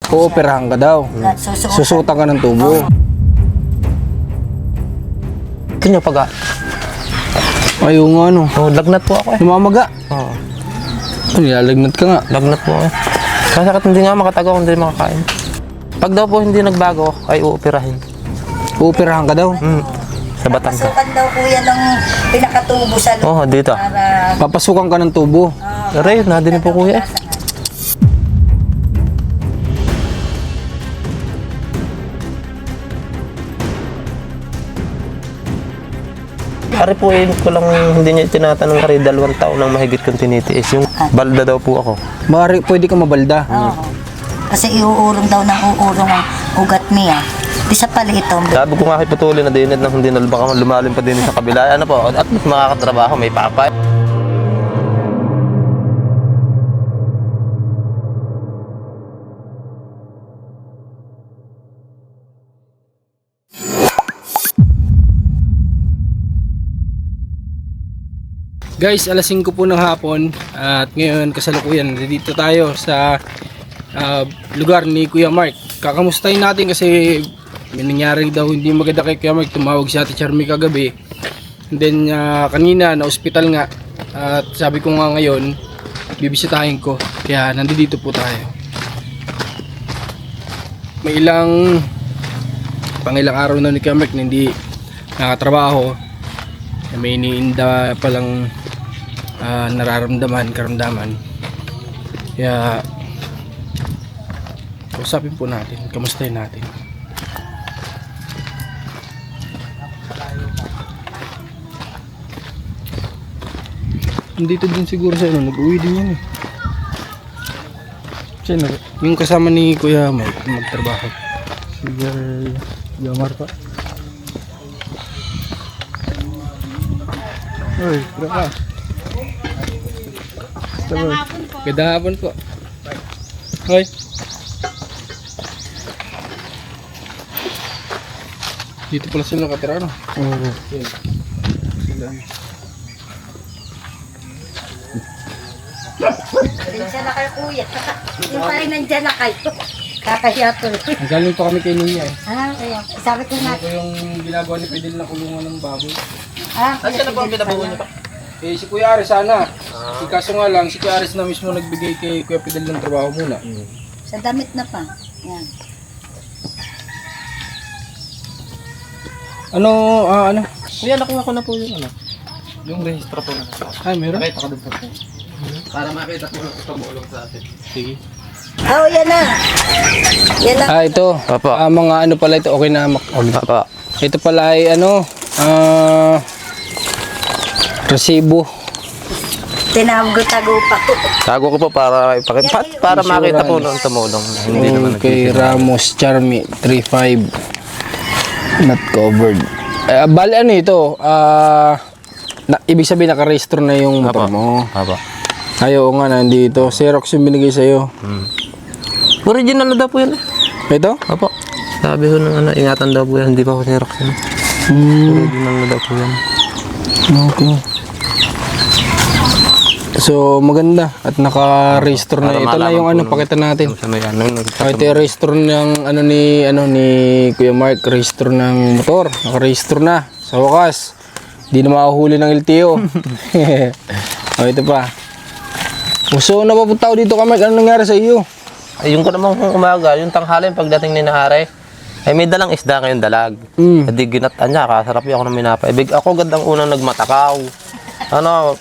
Ooperahan ka daw. Susutan ka ng tubo. Ito nyo pag Ayaw nga ano. oh, lagnat po ako eh. Lumamaga. Oo. Nilalagnat ka nga. Lagnat po eh. Masakit, hindi nga makatago kung hindi makakain. Pag daw po hindi nagbago, ay uoperahin. Ooperahan ka daw. Sa Batangas. Pasukan daw kuya ng pinakatubo sa loob. Oo, dito. Para Papasukan ka ng tubo. Aray, nadinig po kuya. Ari po eh, ko lang hindi niya tinatanong kari 2 taon nang mahigit kong tinitiis. Yung balda daw po ako. Mari, pwede ka mabalda. Oo. Kasi iuurong daw ng uurong ang ugat niya. Bisa pala ito. Sabi ko nga kay Patuloy na dinit na hindi na baka lumalim pa din sa kabila. Ano po, at least makakatrabaho, may papa. Guys, alas 5 po ng hapon at ngayon kasalukuyan dito tayo sa lugar ni Kuya Mark. Kakamustahin natin kasi may nangyari daw hindi maganda kay Kuya Mark. Tumawag si Ate Charmy kagabi. And then kanina na ospital nga at sabi ko nga ngayon bibisitahin ko. Kaya nandito po tayo. May ilang araw na ni Kuya Mark na hindi nakatrabaho. May iniinda palang karamdaman. Kaya usapin po natin, kamustahin natin. Nandito din siguro siya, nag-uwi din yan eh. Siya, yung kasama ni Kuya Mike magtrabaho. Sige, Gamar pa. Uy, tara. Ganda hapon po. Hoy. Dito pala sila nakatira, no? Oo. Sila. Diyan na kayo kuya. Yung pala nandyan na kayo. Kakahiya to. Ang galing pa kami kay Ninya eh. Ayan. Sabi ko na. Ito yung ginagawa ni Pedil na kulungan ng baboy. Saan na po ang pinabuo niyo pa? Eh, si Kuya Aris sana. Kaso nga lang, si Kuya Aris na mismo nagbigay kay Kuya Pedil ng trabaho muna. Sa damit na pa. Yan. Ano? Kuya, nakuha ko na po yung ano. Yung rehistro po na. Ay, meron? Nakita ko doon po. Para makita ko na tumulong sa atin. Sige. Oh, yan na. Yan na. Ito. Papa. Mga ano pala ito, okay na. Papa. Ito pala ay resibo. Tinago pa ko. Tago ko po para ipakita. Para makita po noon tumulong. Hindi naman Kay Ramos Charmy 35. Not covered. Bali ano ito? Ibig sabihin nakarehistro na yung motor mo. Papa. Ayaw nga nandito. Xerox yung binigay sa'yo. Original na daw po yan eh. Ito? Opo. Sabi ko nung ano, ingatan daw po yan. Hindi pa ako Xerox yan. Original na daw po yan. Okay. So maganda at naka-register na. Ito na yung ano, pakita natin. Ito yung register ng ni Kuya Mark, register ng motor. Naka-register na. Sa wakas. Hindi na mahuhuli ng LTO. Ito pa. So napapunta ako dito, Mark. Ano nangyari sa iyo? Ay, yung ko naman kung umaga, yung tanghali pagdating ni Nahare, ay may dalang isda ngayon dalag. Hindi ginatan niya, kasarap yung ako ng minapa. Ibig ako gandang unang nagmatakaw. Ano,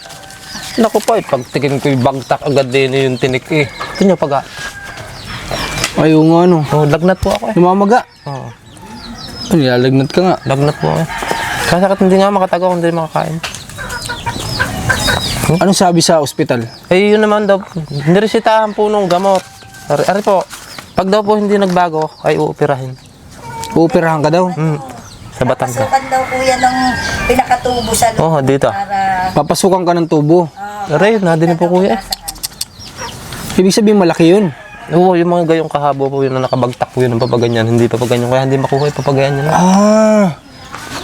naku po, pagtingin ko yung bagtak agad din yung tinik eh. Ito nyo pag Ayaw nga ano. oh, lagnat po ako eh. Lumamaga. Oo. Nilalagnat ka nga. Lagnat po ako eh. Kasakit, hindi nga makatago kung hindi makakain. Anong sabi sa ospital? Eh yun naman daw, niresitahan po nung gamot. Ari po, pag daw po hindi nagbago, ay uoperahin. Ooperahan ka daw? Sa Batangas. Pasukan daw kuya ng pinakatubo sa loob. Oo, dito. Para Papasukan ka ng tubo. Aray, nadinig po kuya. Ibig sabihin malaki yun. Oo, yung mga gayong kahabo po yun na nakabagtak po yun ng papaganyan. Hindi papaganyan, kaya hindi makuha yung papaganyan yun.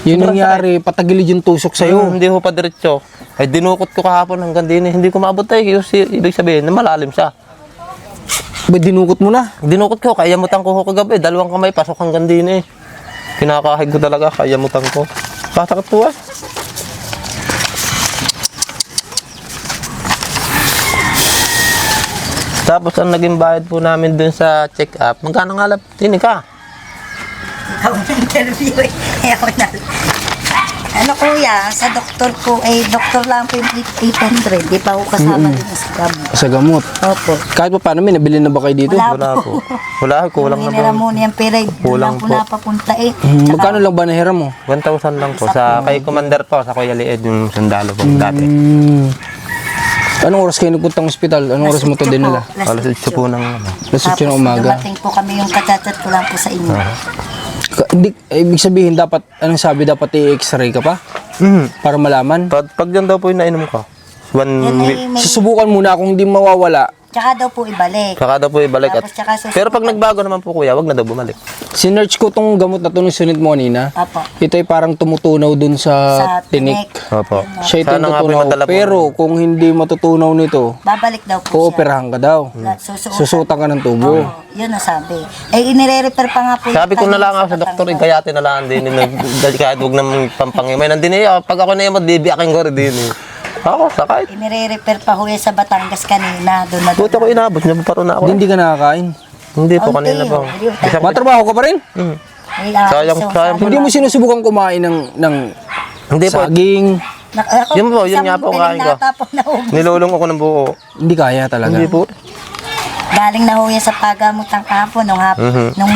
Yun nangyari, patagilid yung tusok sa'yo. Hindi ho pa diretso. Ay dinukot ko kahapon hanggang din, hindi ko maabot tayo. Ibig sabihin na malalim siya. Ba, dinukot mo na? Dinukot ko, kayamutan ko kagabi. 2 kamay, pasok hanggang din eh. Kinakahig ko talaga, kayamutan ko. Pasakit po ah. Tapos ang naging bayad po namin dun sa check-up, magkano nga lang, tinig ka? Ikaw na interview eh. Ako na. Ano kuya, sa doktor ko, doktor lang po yung 800. Di pa ako kasama din sa gamot. Sa gamot. Opo. Kahit pa paano, may nabili na ba kayo dito? Wala Wala po. Wala, kulang na Hinira po. muna yung pera, doon Kulang lang po po. napapunta eh. Magkano lang ba nahiram mo? 1,000 lang po. Sa kay Commander po, sa Kuya Lied, yung sundalo po dati. Anong oras kayo nagpuntang ospital? Anong oras mo to dinala? Alas 8 po ng Alas 8 ng umaga. dumating po kami yung kachat ko lang po sa inyo. Hindi, ibig sabihin dapat, anong sabi, dapat i-x-ray ka pa? Para malaman? Pag yan daw po yung nainom ko, 1 Yan week. ay may, Susubukan muna kung hindi mawawala. tsaka daw po ibalik. Saka daw po ibalik. At, Tapos tsaka susunod. pero pag nagbago naman po kuya, wag na daw bumalik. Sinerch ko tong gamot na to nung sunod mo kanina. Apo. Ito ay parang tumutunaw dun sa Sa tinik. Opo. Siya ito Sana nga po yung tutunaw. madala po. Pero kung hindi matutunaw nito, Babalik daw po siya. kooperahan ka daw. Susuot. Susutan ka ng tubo. Oo, yun ang sabi. Inire-repair pa nga po. Sabi ko na lang ako sa doktor, ikayati na lang din. Kahit huwag naman pampangimay. Nandun eh, pag ako na yung magbibiyakin ko rin din eh. Ako, sakay. Inire-repair pa ho yan sa Batangas kanina. Doon na doon. Buti ko inabot niya, paparoon na ako. Hindi ka nakakain. Hindi po, kanina po. Matrabaho ka pa rin? Sayang. Hindi mo sinusubukan kumain ng Hindi po. saging. Yun po, yun nga po kain ko. Nilulong ako ng buo. Hindi kaya talaga. Hindi po. Galing na ho yan sa pagamutang kahapon nung nung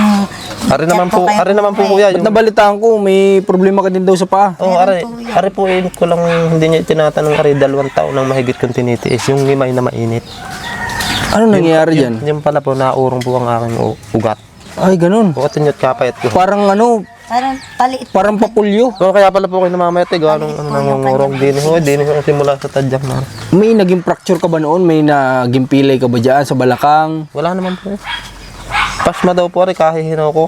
Ari naman po, kayo ari naman po umuwi. kuya. Ba't Yung, nabalitaan ko, may problema ka din daw sa paa. oh, ari po ko lang, hindi niya tinatanong ari 2 taon nang mahigit kong tinitiis. Yung himay na mainit. Ano nangyayari dyan? Yung pala po, naurong po ang aking ugat. Ay, ganun. Ugat niya at kapayat ko. Parang ano, Parang paliit. parang papulyo. So, kaya pala po kayo namamayat eh, gano'ng nangungurong din ho, din ho simula sa tadyak na. May naging fracture ka ba noon? May naging pilay ka ba dyan sa balakang? Wala naman po eh. Pasma daw po rin, kahihinaw ko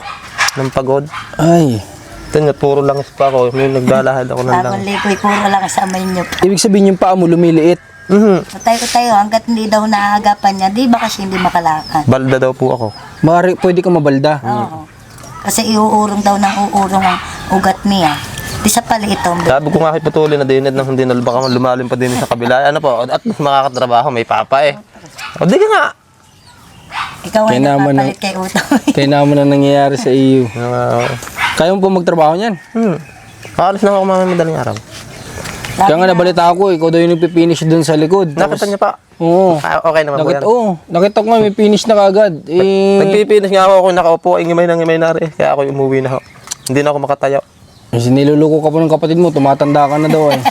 ng pagod. Ay, Tingnan, puro langis pa ako. May naglalahad ako ng Bagong langis. likoy, puro lang sa amay niyo. ibig sabihin yung paa mo lumiliit. Patay ko tayo, hanggat hindi daw naaagapan niya, di ba kasi hindi makalakad? Balda daw po ako. Pwede ka mabalda. Oo. Kasi iuurong daw ng uurong ang ugat niya. Di sa paliit ito. Sabi ko nga kay Patuloy na dinid nang hindi na baka lumalim pa din sa kabila. Ano po, at mas makakatrabaho, may papa eh. O di ka nga. Ikaw ay Kaya naman nagpapalit kay Uto. Kaya naman ang nangyayari sa iyo. Kaya mo po magtrabaho niyan? Alis na ako mamaya madaling araw. Kaya nga nabalita ako, ikaw daw yung nagpipinish dun sa likod. Nakita niya pa. Oo. Okay naman po yan. Nakita ko nga may finish na kagad. Nagpipinis nga ako nakaupo, ngimay na rin. Kaya ako umuwi na ako. Hindi na ako makatayo. Kasi niluluko ka pa ng kapatid mo, tumatanda ka na daw eh.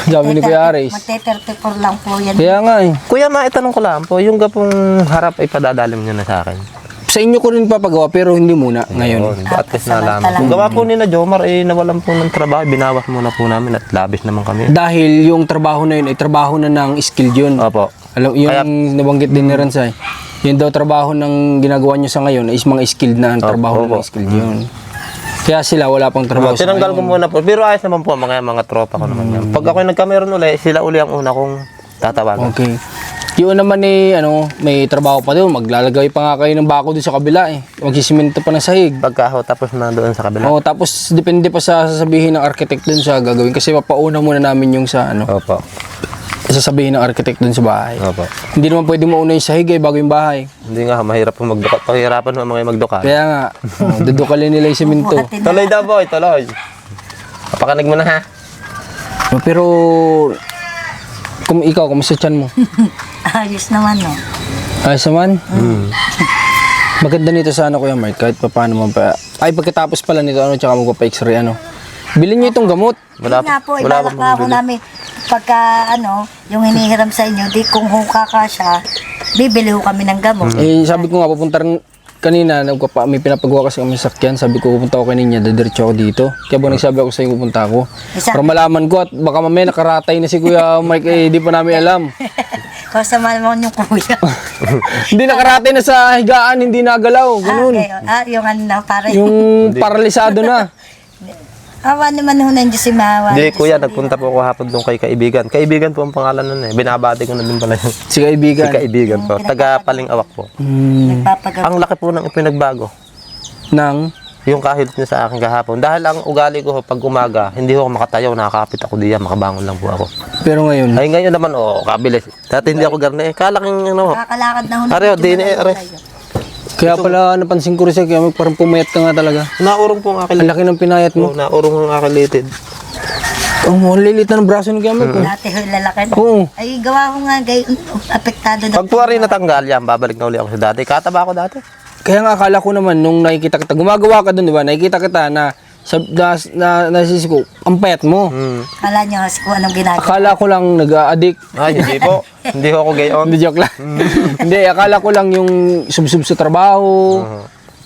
Sabi ni Kuya Aris. Magte-34 lang po yan. Kaya nga eh. Kuya, maitanong ko lang po, yung gapong harap ay padadalim niyo na sa akin. Sa inyo ko rin papagawa pero hindi muna ngayon. At least nalaman. Kung gawa po ni na Jomar, eh nawalan po ng trabaho, binawas muna po namin at labis naman kami. Dahil yung trabaho na yun ay trabaho na ng skill yun. Opo. Alam, yung nabanggit din ni Ransay. Yun daw trabaho ng ginagawa nyo sa ngayon is mga skilled na ang trabaho Opo. ng skilled yun. Kaya sila wala pang trabaho sa Tinanggal ko ngayon. muna po. Pero ayos naman po mga tropa ko naman yan. Pag ako nagkameron uli, sila uli ang una kong tatawagan. Okay. Yun naman eh, may trabaho pa doon. Maglalagay pa nga kayo ng bako doon sa kabila eh. Magsisimento pa ng sahig. Pagkaho tapos na doon sa kabila. Oo, tapos depende pa sa sasabihin ng architect doon sa gagawin. Kasi papauna muna namin yung sa Opo. sasabihin ng architect doon sa bahay. Opo. Hindi naman pwede mauna yung sahig eh, bago yung bahay. Hindi nga, mahirap po magdukat. Pahirapan mo mga magdukat. Kaya nga, dudukalin nila yung simento. Tuloy daw boy, tuloy. Kapakanig mo na ha. Pero, ikaw, kumusta tiyan mo? Ayos naman, no? Ayos naman? Maganda nito sana Kuya Mark, kahit pa paano man pa. Ay, pagkatapos pala nito, tsaka magpa-x-ray, Bilhin niyo itong gamot. Wala Yun nga po, wala ibalak na ako namin. Pagka, yung hinihiram sa inyo, di kung hukaka siya, bibili ho kami ng gamot. Eh, sabi ko nga, pupunta rin kanina, may pinapagawa kasi kami sa sakyan. Sabi ko, pupunta ako kanina, dadiretso ako dito. Kaya ba nagsabi ako sa'yo, pupunta ako. Para malaman ko at baka mamaya nakaratay na si Kuya Mike, di pa namin alam. Kasama naman yung kuya. Hindi nakaratay na sa higaan, hindi nagalaw, ganun. Okay. Yung ano na, para Yung paralisado na. Awa naman ho ng Diyos si Mahawa. Hindi, kuya, nagpunta po ako hapon doon kay kaibigan. Kaibigan po ang pangalan nun eh. Binabati ko na din pala yun. Si kaibigan. Si kaibigan po. Taga Palingawak po. Nagpapagawa. Ang laki po ng ipinagbago. Nang? Yung kahit niya sa akin kahapon. Dahil ang ugali ko pag umaga, hindi ako makatayo, nakakapit ako diyan, makabangon lang po ako. Pero ngayon, Ay ngayon naman, kabilis. Dati hindi ako garne. Kalaking ano. Nakakalakad na ho. Are, di na, are. kaya pala napansin ko rin siya, kaya parang pumayat ka nga talaga. Naurong po ang akin. Ang laki ng pinayat mo. Naurong ang akin litid. Oh, lilit na ng braso ni Gamer ko. Dati ho lalaki. Oo. Ay, gawa ko nga, apektado na. Pag po rin natanggal yan, babalik na uli ako sa dati. Kataba ako dati. Kaya nga akala ko naman nung nakikita kita, gumagawa ka doon, di ba? Nakikita kita na nasisi ko, ang payat mo. Kala nyo kung anong ginagawa. Akala ko lang nag-addict. Ay, hindi po. Hindi ako gayon. Hindi, joke lang. Hindi, akala ko lang yung sub-sub sa trabaho.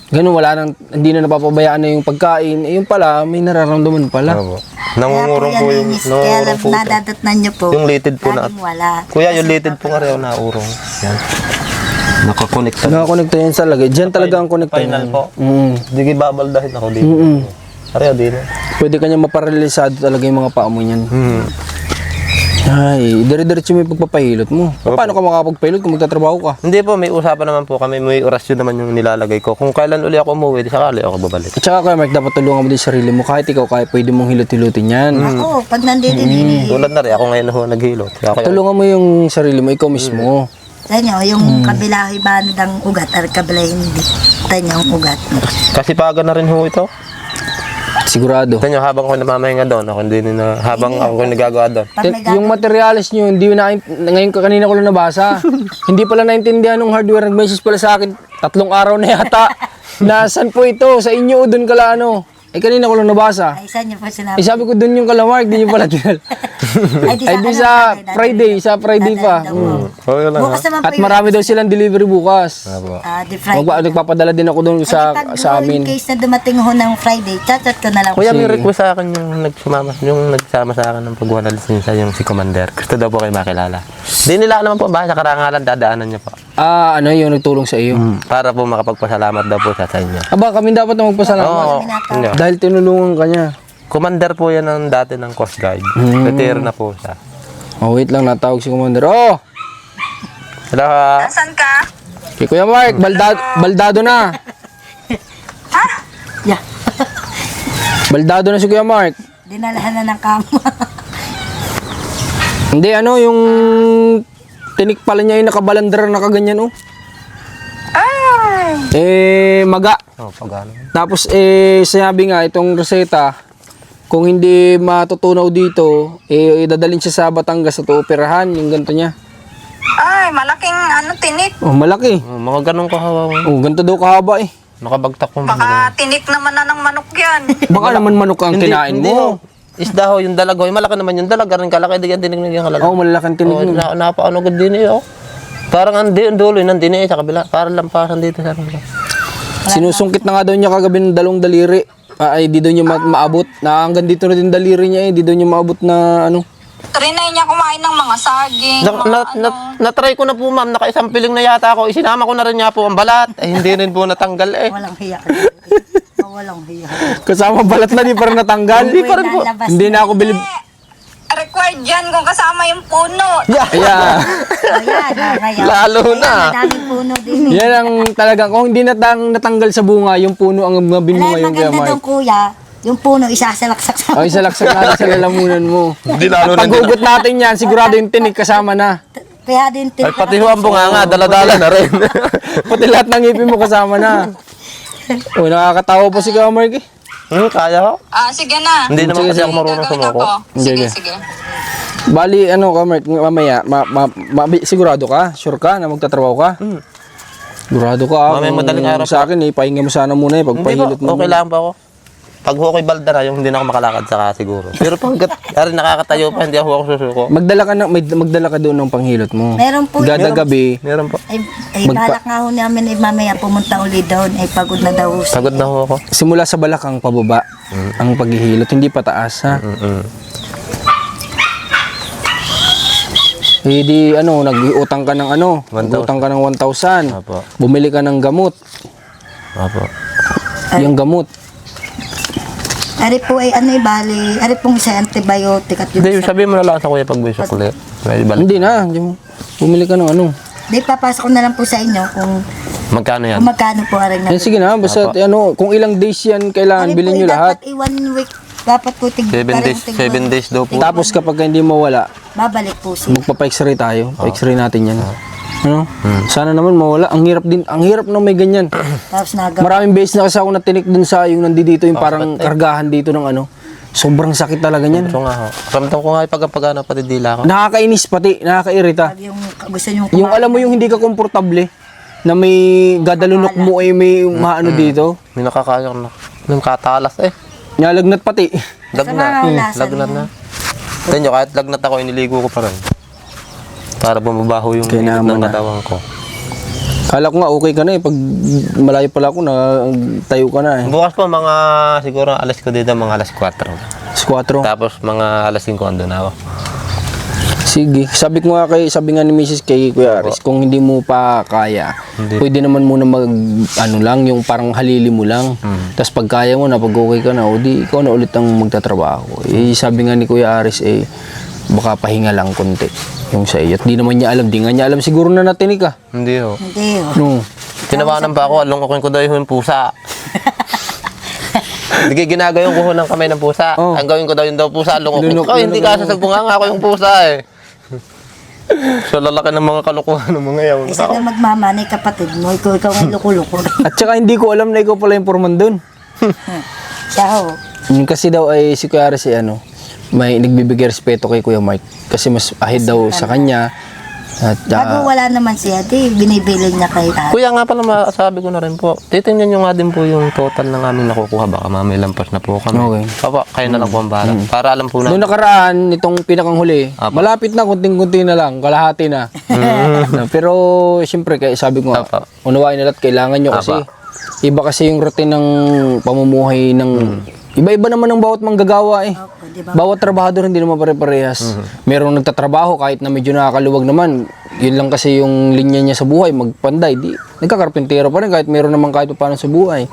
Ganun, hindi na napapabayaan na yung pagkain. Eh, yung pala, may nararamdaman pala. Opo. Nangungurong po yung... Kaya Nangungurong po ito. nadadatnan nyo po. Yung litid po na... Laging wala. Kuya, yung litid po nga rin naurong. Yan. Nakakonekta. Nakakonekta yan sa lagay. Diyan talaga ang konekta Final yan. po. Hindi babaldahin ako dito. Pareho din. Pwede kanya maparalisado talaga yung mga paa mo niyan. Ay, dire-diretso mo yung pagpapahilot mo. Paano ka makakapagpahilot kung magtatrabaho ka? Hindi po, may usapan naman po kami. May orasyon naman yung nilalagay ko. Kung kailan uli ako umuwi, di sakali ako babalik. At saka Kuya Mark, dapat tulungan mo din sarili mo. Kahit ikaw, pwede mong hilot-hilutin yan. Ako, pag nandito din. Tulad na rin, ako ngayon ho naghilot. Tulungan mo yung sarili mo, ikaw mismo. Tanyo, yung kabila hibano ng ugat at kabila hindi. Tanyo, ang ugat. Kasi paga na rin ho ito. Sigurado. Tanyo, habang ako namamahinga doon, ako hindi na, habang ako nagagawa doon. Pag may Yung materials nyo, hindi na, ngayon kanina ko lang nabasa. Hindi pala naintindihan ng hardware. Nag-message pala sa akin, 3 araw na yata. Nasaan po ito? Sa inyo o doon kala ano? Eh kanina ko lang nabasa. Ay, saan nyo po sinabi? Eh sabi ko doon yung kalamark, di nyo pala tinal. di Ay di sa Friday pa. Okay lang ha. Bukas naman At po marami daw silang delivery bukas. di Friday. Nagpapadala din ako doon sa amin. In case na dumating ho ng Friday, chat ko na lang. Kuya, may request sa akin yung nagsama sa akin ng pagbuha ng lisensya, yung si Commander. Gusto daw po kayo makilala. Di nila naman po, baka sa karangalan, dadaanan niya po. Ano yung nagtulong sa iyo? Para po makapagpasalamat daw po sa inyo. Aba, kami dapat na magpasalamat. Oo. Hindi. Dahil tinulungan ka niya. Commander po yan ng dati ng Coast Guard. Retiro na po siya. Oh, wait lang, natawag si Commander. Oh! Hello ha. Saan ka? Kay Kuya Mark, baldado na. Yeah. Baldado na si Kuya Mark. Dinalahan na ng kama. Hindi, yung tinik pala niya yung nakabalandra na kaganyan, oh. Maga. Oh, pagano. Tapos, sinabi nga, itong reseta, kung hindi matutunaw dito, dadalhin siya sa Batangas at operahan, yung ganito niya. Ay, malaking tinik. Oh, malaki. Mga ganun kahawa. Oh, ganito daw kahaba eh. Nakabagtak po. Baka tinik naman na ng manok yan. Baka naman manok ang kinain Hindi mo. ho. Isda ho, yung dalaga. Yung malaki naman yung dalaga. Rin kalaki, di yan tinignan yung kalala. Oo, malalaking tinig nun. Napaano gud din eh, oh. Parang ang dulo, nandun eh, sa kabila. Parang lampasan dito sa kabila. Sinusungkit na nga daw niya kagabi ng 2 daliri. Ay, di daw niya maabot. Na hanggang dito na din daliri niya eh. Di daw niya maabot na ano. Trinay niya kumain ng mga saging. Na-try ko na po, ma'am. Naka-isang piling na yata ako. Isinama ko na rin niya po ang balat. Eh, hindi rin po natanggal eh. Walang hiya. Walang hiya. Kasama balat na, di pa rin natanggal. Hindi pa rin po. Hindi na ako bilib. Required yan kung kasama yung puno. Yeah. Ayan. Lalo na. Madaming puno din. Yan ang talagang, kung hindi natanggal sa bunga, yung puno ang mabin mo Alay, ngayon kaya maganda Mark. doon kuya, yung puno isasalaksak sa... O, isalaksak natin sa lalamunan mo. Hindi lalo na. Pag-ugot natin yan, sigurado yung tinig kasama na. Kaya din Ay, pati ho ang bunga nga. Dala-dala na rin. Pati lahat ng ngipin mo kasama na. O, nakakatawa pa si Kuya Mark eh. Kaya ho. Sige na. Hindi naman kasi ako Sige, marunong gagawin sumuko. ako. Sige, Sige. sige. Bali, Kuya Mark, mamaya, sigurado ka? Sure ka na magtatrabaho ka? Sigurado ka. Mamaya madaling araw Sa akin, pahinga mo sana muna eh, Hindi pagpahilot po. mo. Okay lang pa ako. Pag ho ko'y balda na, yung hindi na ako makalakad saka siguro. Pero pag nakakatayo pa, hindi ako susuko. Magdala ka doon ng panghilot mo. Meron po. Gada gabi. Meron po. Ay, balak nga ho namin mamaya pumunta ulit doon. Ay, pagod na daw siya. Pagod na ho ako. Simula sa balakang pababa ang paghihilot, hindi pataas ha. Hindi nag-utang ka ng 1,000. nag-utang ka ng 1,000. Apo. Bumili ka ng gamot. Apo. Yung gamot. Ari po ay ano bali, ari pong isa antibiotic at Hindi, yung isa. sabihin mo na lang sa kuya pag may sukli. May balik. Hindi na. Hindi mo. Bumili ka ng ano. Di papasok ko na lang po sa inyo Magkano yan? kung magkano po ari na. Yan, sige na. Basta ano, kung ilang days yan kailangan, Ari po bilhin ay nyo lahat. dapat 1 week. Dapat po 7 days daw po. Tapos kapag hindi mawala, Babalik po siya. magpapa-x-ray tayo. Pa-x-ray natin yan. Ano? Sana naman mawala. Ang hirap din. Ang hirap na may ganyan. Tapos nagawa. Maraming beses na kasi ako natinik dun sa yung nandito yung parang kargahan dito ng ano. Sobrang sakit talaga niyan. So nga ho. Ramdam ko nga yung pagkapagana pati dila ko. Nakakainis pati, nakakairita. Yung gusto nyo Yung alam mo yung hindi ka komportable na may gadalunok mo ay may maano dito. May nakakayang na. Nung katalas eh. Nyalagnat pati. Lagnat. Sa Lagnat na. Tingnan nyo, kahit lagnat ako, iniligo ko pa rin. Para bumabaho yung Kaya init naman ng na. katawan ko. Kala ko nga okay ka na eh. Pag malayo pala ako na tayo ka na eh. Bukas po mga siguro alas ko dito, mga alas 4. Squatro. Tapos mga alas 5 andun na ako. Sige. Sabi ko nga sabi nga ni Mrs. kay Kuya Aris, kung hindi mo pa kaya, Hindi. pwede naman muna mag, ano lang, yung parang halili mo lang. Tapos pag kaya mo na, pag okay ka na, o di, ikaw na ulit ang magtatrabaho. Eh, sabi nga ni Kuya Aris, eh, baka pahinga lang konti yung sa iyo. At di naman niya alam, di nga niya alam siguro na natinig ka. Hindi ho. Hindi oh. No. Tinawanan pa ako, along ko daw yung pusa. Hindi ginagayon ko ho ng kamay ng pusa. Oh. Ang gawin ko daw yung daw pusa, along Lunok, ko. Hindi lunok, kasi sa bunga nga ako yung pusa eh. So lalaki ng mga kalokohan ng mga yaw. Isa na magmamanay kapatid mo, ikaw ang luko-luko. At saka hindi ko alam na ikaw pala yung foreman dun. Siya ho. Yung kasi daw ay si Kuya Aris ay ano, may nagbibigay respeto kay Kuya Mark. Kasi mas ahead daw sa kanya. At Bago wala naman siya, di binibili niya kay ate. Kuya nga pala masabi ko na rin po, titingnan nyo nga din po yung total ng aming nakukuha. Baka mamay lampas na po kami. Okay. Papa, kayo na lang po ang bahala. Para alam po na. noong nakaraan, itong pinakang huli, malapit na, kunting-kunti na lang, kalahati na. Pero, siyempre, kaya sabi ko nga, Apa. unawain na lahat, kailangan nyo kasi, Apa. iba kasi yung routine ng pamumuhay ng, iba-iba naman ang bawat manggagawa eh. Opo, di ba? Bawat trabahador hindi naman pare-parehas. Merong nagtatrabaho kahit na medyo nakakaluwag naman. Yun lang kasi yung linya niya sa buhay, magpanday. Di, nagkakarpintero pa rin kahit meron naman kahit paano sa buhay.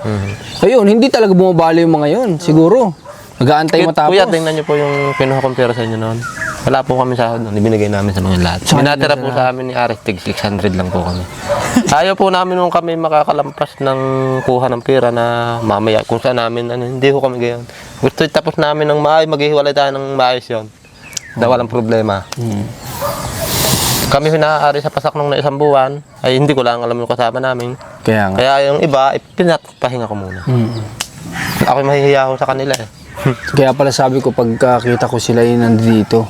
Ayun, hindi talaga bumabalo yung mga yun. Siguro. Nag-aantay matapos. Kuya, tingnan nyo po yung kinuha kong pera sa inyo noon. Wala po kami sahod noon. Ibinigay namin sa mga lahat. Binatira po sa amin ni Aris, tig 600 lang po kami. Ayaw po namin nung kami makakalampas ng kuha ng pera na mamaya kung saan namin, ano, hindi ko kami gayon. Gusto tapos namin ng maayos, maghihiwalay tayo ng maayos yun. Na walang problema. Kami hinaaari sa pasak nung na isang buwan, ay hindi ko lang alam yung kasama namin. Kaya nga. Kaya yung iba, pinatpahinga ko muna. Ako mahihiya ako sa kanila eh. Kaya pala sabi ko pagkakita ko sila yung nandito.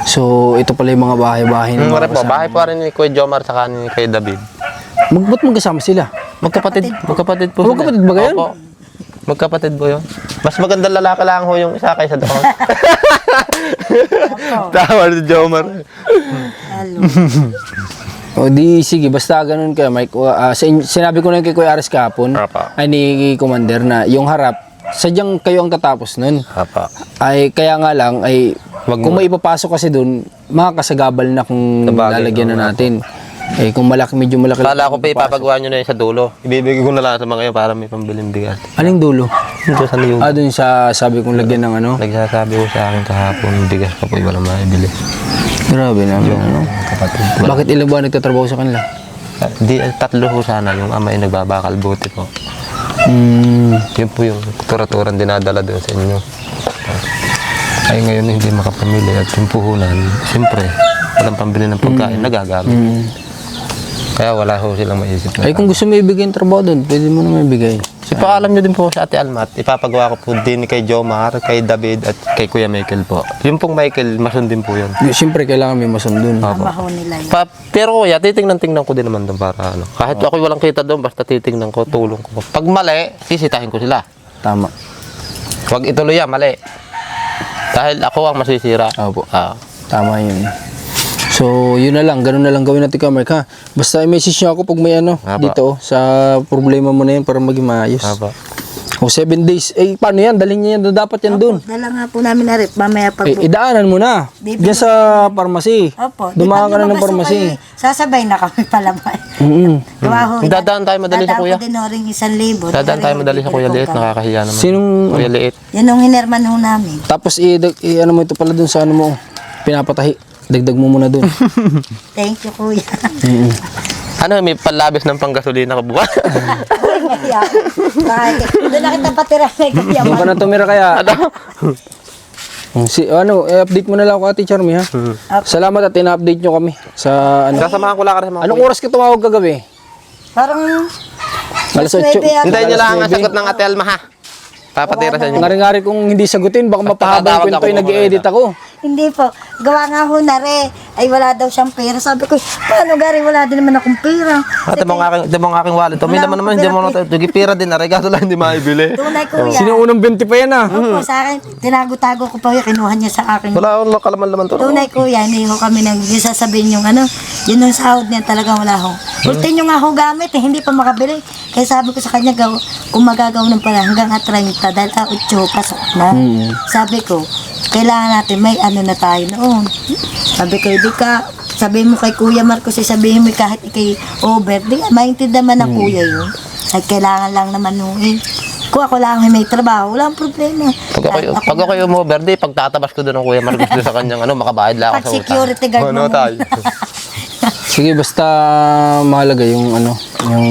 So, ito pala yung mga bahay-bahay ng mga Po, kasama. bahay po rin ni Kuya Jomar sa ni Kuya David. Ba't magkasama sila? Magkapatid po sila. Magkapatid ba kayo? Opo. Magkapatid po yun. Mas magandang lalaki lang ho yung isa kaysa doon. Tawa si Jomar. Halo. O di, sige, basta ganun ka, Mike. Sinabi ko na kay Kuya Aris kahapon, Apa. ay ni Commander na yung harap, sadyang kayo ang tatapos nun. Apa. Ay, kaya nga lang, ay, kung may ipapasok kasi dun, makakasagabal na kung Sabagay, lalagyan na natin. Eh, kung medyo malaki. Kala ko pa ipapagawa nyo na yun sa dulo. Ibibigay ko na lang sa mga yun para may pambiling bigas. Aling dulo? Ito sa yung Dun sa sabi kong lagyan ng ano. nagsasabi ko sa akin kahapon, bigas pa po, walang maibili. Grabe naman, ano. Kapatid. Bakit ilang buwan nagtatrabaho sa kanila? Di, 3 ho sana. Yung ama ay nagbabakal buti po. Yun po yung turaturan dinadala doon sa inyo. Ay ngayon hindi makapamili at yung puhunan, siyempre, walang pambili ng pagkain, nagagamit. Kaya wala ho silang maisip na. Ay, kung gusto mo ibigay yung trabaho doon, pwede mo naman ibigay. Ipaalam nyo din po sa Ate Almat, ipapagawa ko po din kay Jomar, kay David at kay Kuya Michael po. Yung pong Michael, masundin po yun. Siyempre, kailangan may masundun. Amaho nila yun. Pero kuya, titingnan ko din naman doon para ano. Kahit ako walang kita doon, basta titingnan ko, tulong ko. Pag mali, sisitahin ko sila. Tama. Huwag ituloy yan, mali. Dahil ako ang masisira. Opo. Ah. Tama yun. So, yun na lang. Ganun na lang gawin natin, Kamark, ha? Basta i-message nyo ako pag may ano, Aba. dito, sa problema mo na yun para maging maayos. Aba. O 7 days. Eh, paano yan? Dalhin niya yan. Dapat yan dun. Dala nga po namin na rep. Mamaya pag... Idaanan mo na. Di- Diyan sa pharmacy. Opo. Dumaan ka na ng Di pag lumabas pharmacy. ho kayo, sasabay na kami palabas. Gawa ho. Dadaan tayo madali sa kuya. Dadaan ko din ho ring 1,000. Dadaan tayo madali sa Kuya Liit. Nakakahiya naman. Sinong... Kuya Liit. Yan ang hinerman ho namin. Tapos ano mo ito pala dun sa ano mo. Pinapatahi. Dagdag mo muna dun. Thank you, kuya. Ano, may palabis ng panggasolina ka buwan? Uy, kaya. Bakit? Doon na kita patira kay kuya. Doon ka na tumira kaya. I-update mo na lang ako Ate Charmy ha. Salamat at ina-update nyo kami sa ano. Sasamahan ko lang ka rin mga Anong oras ka tumawag kagabi? Parang... Alas 8. Hintayin niyo lang ang sagot ng Ate Alma ha. Papatira sa inyo. Ngari-ngari kung hindi sagutin, baka mapahaba yung kwento ay nag-edit ako. Hindi po. Gawa nga ho na re. Ay wala daw siyang pera. Sabi ko, paano gari? Wala din naman akong pera. Ate mo ang aking wallet. May naman naman, hindi mo na ito. Pira din na regalo lang hindi maibili. Tunay kuya. Sino unang 20 pa yan ah? Opo, sa akin. Tinago-tago ko pa yun. Kinuha niya sa akin. Wala akong kalaman-laman to. Tunay kuya. Hindi ho kami sasabihin yung ano. Yun yung sahod niya talagang wala ho. Ultin yung nga ho gamit eh. Hindi pa makabili. Kaya sabi ko sa kanya, kung magagaw ng pala hanggang 30 dahil 8 pasok na. Sabi ko, kailangan natin may ano na tayo noon. Sabi ko, di ka, sabihin mo kay Kuya Marcos, sabihin mo kahit ikay over, di ka, maintindihan man ng kuya yun. Ay, kailangan lang naman nung kung ako lang may trabaho, wala ang problema. Pag ako yung over, di pagtatabas ko doon ng Kuya Marcos doon sa kanyang makabayad lang ako Pag sa utang. security guard mo. tayo. Sige, basta mahalaga yung yung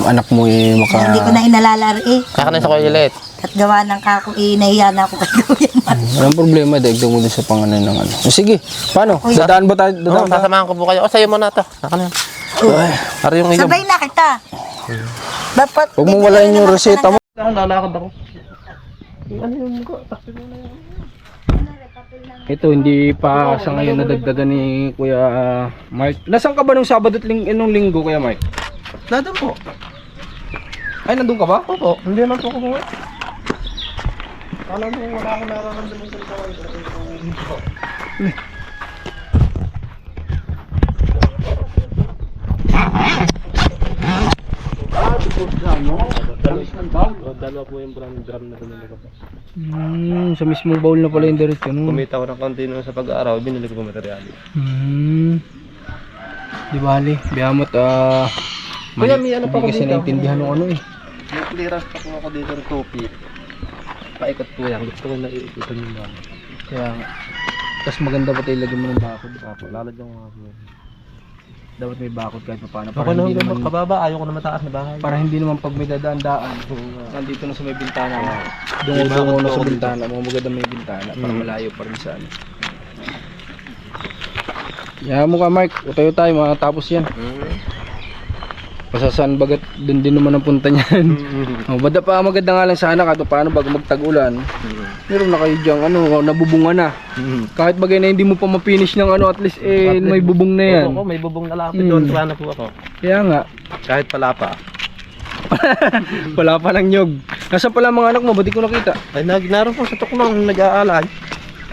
anak mo Hindi ko na inalalari eh. Kaka na sa Kuya Liit. At gawa ng kako, nahiya na ako kay Kuya Marcos. Walang problema, dagdag mo din sa pangalan ng ano. Sige, paano? Uy. Dadaan ba tayo? Dadaan ba? Sasamahan ko po kayo. O, sa'yo mo na ito. Naka na. Ari yung iyong. Sabay na kita. Dapat, Huwag mong walain yung reseta mo. Lalakad ako. Ito, hindi pa sa ngayon nadagdagan ni Kuya Mark. Nasaan ka ba nung Sabado at nung Linggo, Kuya Mark? Nandun po. Ay, nandun ka ba? Opo. Hindi naman po ako mga. Alam mo, wala akong nararamdaman sa Dalawa po yung drum na binili ko po. Sa mismong bowl na pala yung diretso. No? Kumita ko ng konti nung sa pag-aaraw, binili ko po materyales. Di bali, biyamot Kuya, may ano pa hindi kasi dito. naintindihan ng ano eh. May clearance pa po ako dito ng 2 feet. Paikot po yan. Gusto ko na iikutan yung mga. Kaya nga. Tapos maganda pa tayo lagyan mo ng bakod. Lalagyan ko nga po. Dapat may bakod kahit pa paano. Ako Para na hindi naman, kababa, ayaw ko na mataas na bahay. para hindi naman pag may dadaan-daan. Nandito na sa may bintana. Dungo-dungo na sa bintana. Mga maganda may bintana. Para malayo pa rin sa ano. Yaman mo ka Mark. Utayo tayo matapos yan. Pasasaan bagat dun din naman ang punta niyan. Bada pa maganda nga lang sana kahit paano bago magtag-ulan. Meron na kayo dyan, nabubunga na. Kahit bagay na hindi mo pa ma-finish ng at least may bubong na yan. Opo, may bubong na lapit doon. Sana po ako. Kaya nga, Kahit pala pa. wala pa ng nyog. Nasaan pala mga anak mo? Ba't di ko nakita? Ay, naroon po sa tukmang nag-aalay.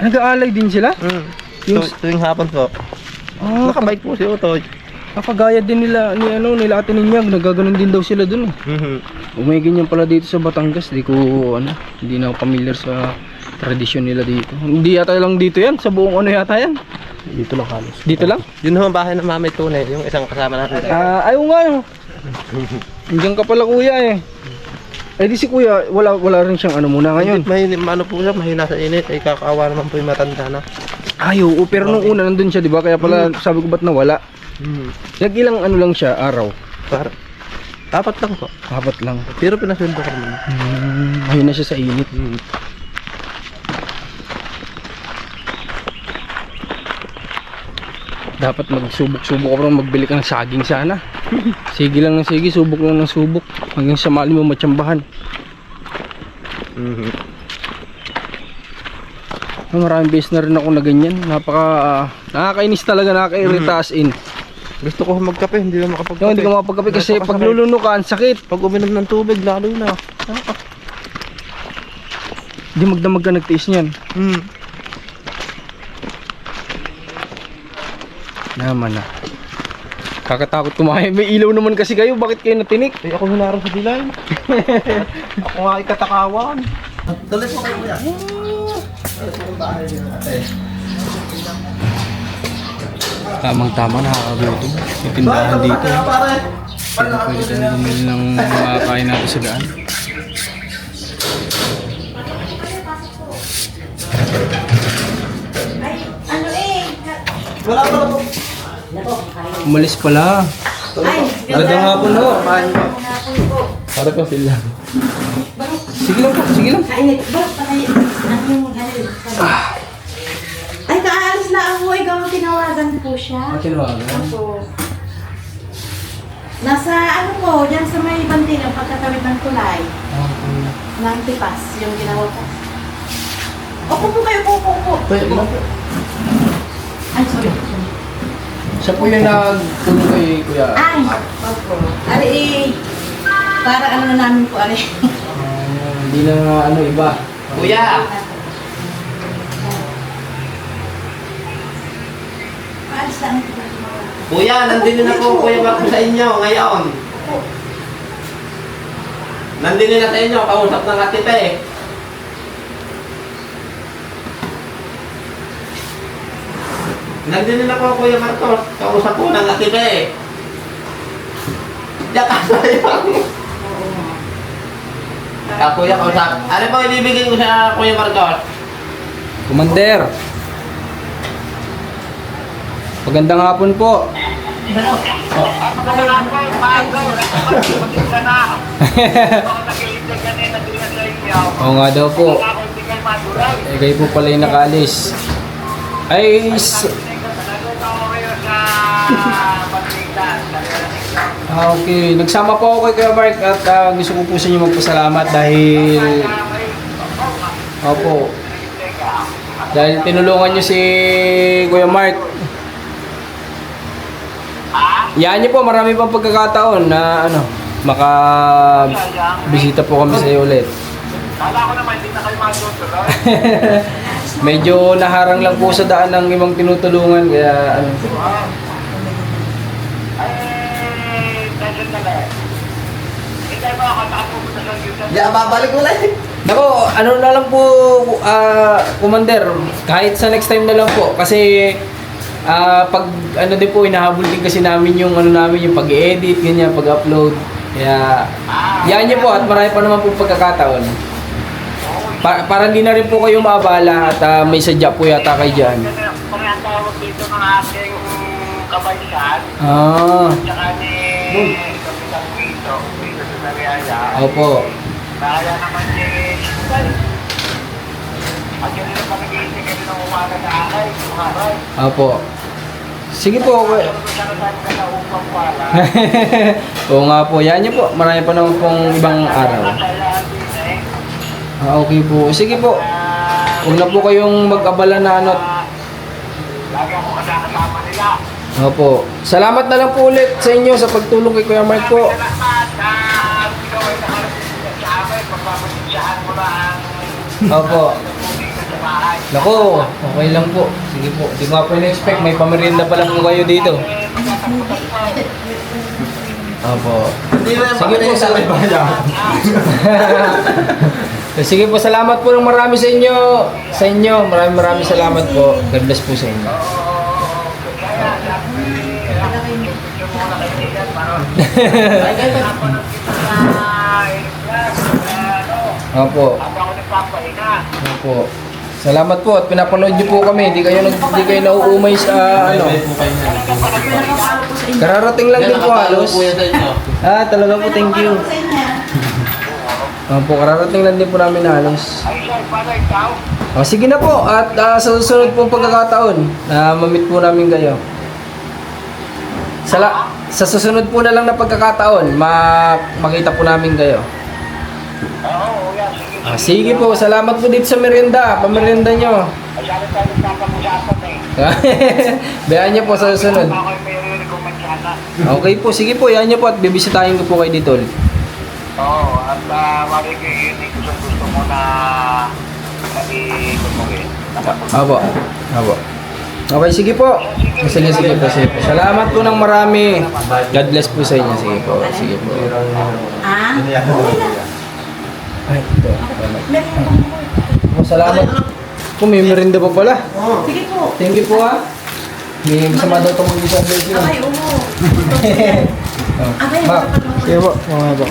Nag-aalay din sila? Tuwing hapon po. Oh, Nakabike po si Otoy. nakagaya din nila nila Ate Ninyag. Nagaganon din daw sila dun. May ganyan pala dito sa Batangas. Hindi na ako familiar sa tradisyon nila dito. Hindi yata lang dito yan. Sa buong yata yan. Dito lang halos. Dito lang? Yun ho ang bahay ng Mamay Tunay. Yung isang kasama natin. Ayaw nga yun. Diyan ka pala kuya eh. Eh di si kuya, wala rin siyang muna ngayon. Ano po siya, mahina sa init. Ay kakaawa naman po yung matanda na. Ayaw, pero nung una nandun siya, di ba? Kaya pala sabi ko ba't nawala? Nag-ilang lang siya, araw? Dapat lang po. Apat lang. Pero pinasundo ko naman. Ayun na siya sa init. Dapat magsubok-subok ka parang magbili ka ng saging sana. Sige lang ng sige, subok lang ng subok. Hanggang sa mali mo matsambahan. Maraming beses na rin ako na ganyan. Nakakainis talaga, nakaka-irita as in. Gusto ko magkape, hindi na makapagkape. Hindi ka makapagkape kasi pag luluno ka, ang sakit. Pag uminom ng tubig, lalo na. Hindi magdamag ka nagtiis niyan. Naman na. Kakatakot kumain. May ilaw naman kasi kayo. Bakit kayo natinik? Ay, ako hinarang sa dilay. Ako nga ikatakawan. Tuloy po kayo kuya. Tamang-tama, nakakagutom. May tindahan dito. Pero pwede tayong bumili ng mga kain natin sa daan. Wala pa na po. Umalis pala. Ganda nga po no. Para pa sila. Sige lang po, sige lang. Ay, kaalis na ako. Ikaw ang tinawagan po siya. Tinawagan? Opo. Nasa ano po, dyan sa may bantilang pagkatawid ng tulay. Ng antipas, yung ginawa ko. Opo po kayo, opo. Pwede lang po. Ay, sorry. Siya po yung nagtulong kay Kuya. Ay, opo. Ari, para ano na namin po, ari. Hindi na ano iba. Kuya! Paalis na ang Kuya, nandito na po Kuya Marco sa inyo ngayon. Nandito na sa inyo, kausap ng atipe. Nandito na po Kuya Marcos, kausap po ng atipe. Diyan ka sayang. Kuya, kausap. Ano po ibibigay ko sa Kuya Marcos? Commander. Magandang hapon po. Oo nga daw po. Eh, kayo po pala yung nakaalis. Okay. Nagsama po ako kay Kuya Mark at gusto ko po sa inyo magpasalamat dahil opo. Dahil tinulungan nyo si Kuya Mark. Yan niyo po, marami pang pagkakataon na maka-bisita po kami sa iyo ulit. Kala ko naman, hindi na kayo matutuloy. Medyo naharang lang po sa daan ng ibang tinutulungan, kaya ano. Tension na lang. Hindi ba ako nakapupunta sa Houston? Diyan, babalik mo lang. Nako, ano na lang po, Commander, kahit sa next time na lang po, kasi pag ano din po, hinahabol din kasi namin yung namin, yung pag-edit, ganyan, pag-upload. Kaya, yan niyo po at marami pa naman po pagkakataon. Para hindi na rin po kayo maabala at may sadya po yata kayo dyan. Kung ang tawag dito ng aking kabaysan, tsaka ni Kapitan Quito, dito sa Nariaya. Opo. Kaya naman ni Shugal. At yun yung pag-iisip kayo ng umaga sa akay, umaray. Opo. Sige po. Ano siya na tayo na upang wala. Oo nga po. Yan niyo po. Marami pa naman pong ibang araw. Kailangan din eh. Okay po. Sige po. Huwag na po kayong mag-abala na ano. Lagi ako kasama nila. Opo. Salamat na lang po ulit sa inyo sa pagtulong kay Kuya Mark po. Salamat na ikaw ay nakarating sa amin. Pagpapasensyahan mo na ang Opo. dito sa bahay. Naku, okay lang po. Sige po. Di ko nga po na-expect. May pamerienda pa lang po kayo dito. Opo. Sige po, sige po, salamat po ng marami sa inyo. Sa inyo, maraming salamat po. God bless po sa inyo. Opo. Ako nagpapahinga. Opo. Salamat po at pinapanood niyo po kami. Hindi kayo nauumay sa ano. Kararating lang din po halos. Talaga po, thank you. Opo, kararating lang din po namin halos. Ay, siya, paano ikaw? Sige na po at sa susunod po pagkakataon na mamit po namin kayo. Sa susunod po na lang na pagkakataon, makita po namin kayo. Oo, yan, sige. Sige po, salamat po dito sa merienda. Pamerienda nyo. Ay, sabi tayo nagpapag-usapan eh. Bayaan nyo po sa susunod. Ako ay may recommend sana. Okay po, sige po, yan nyo po at bibisitahin ko po kayo dito ulit. Oo, at marigay ko sa gusto mo na mag-i-kumugin. Opo. Okay, sige po. Sige po. Salamat po ng marami. God bless po sa inyo. Sige po. Ah? Ay, ito. Salamat. Kung may merinda pa pala. Sige po. Thank you po ha. May masama daw itong mag-isang beses yun. Ay, oo. Sige po.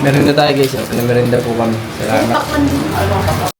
Merinda tayo guys. Merinda po kami. Salamat.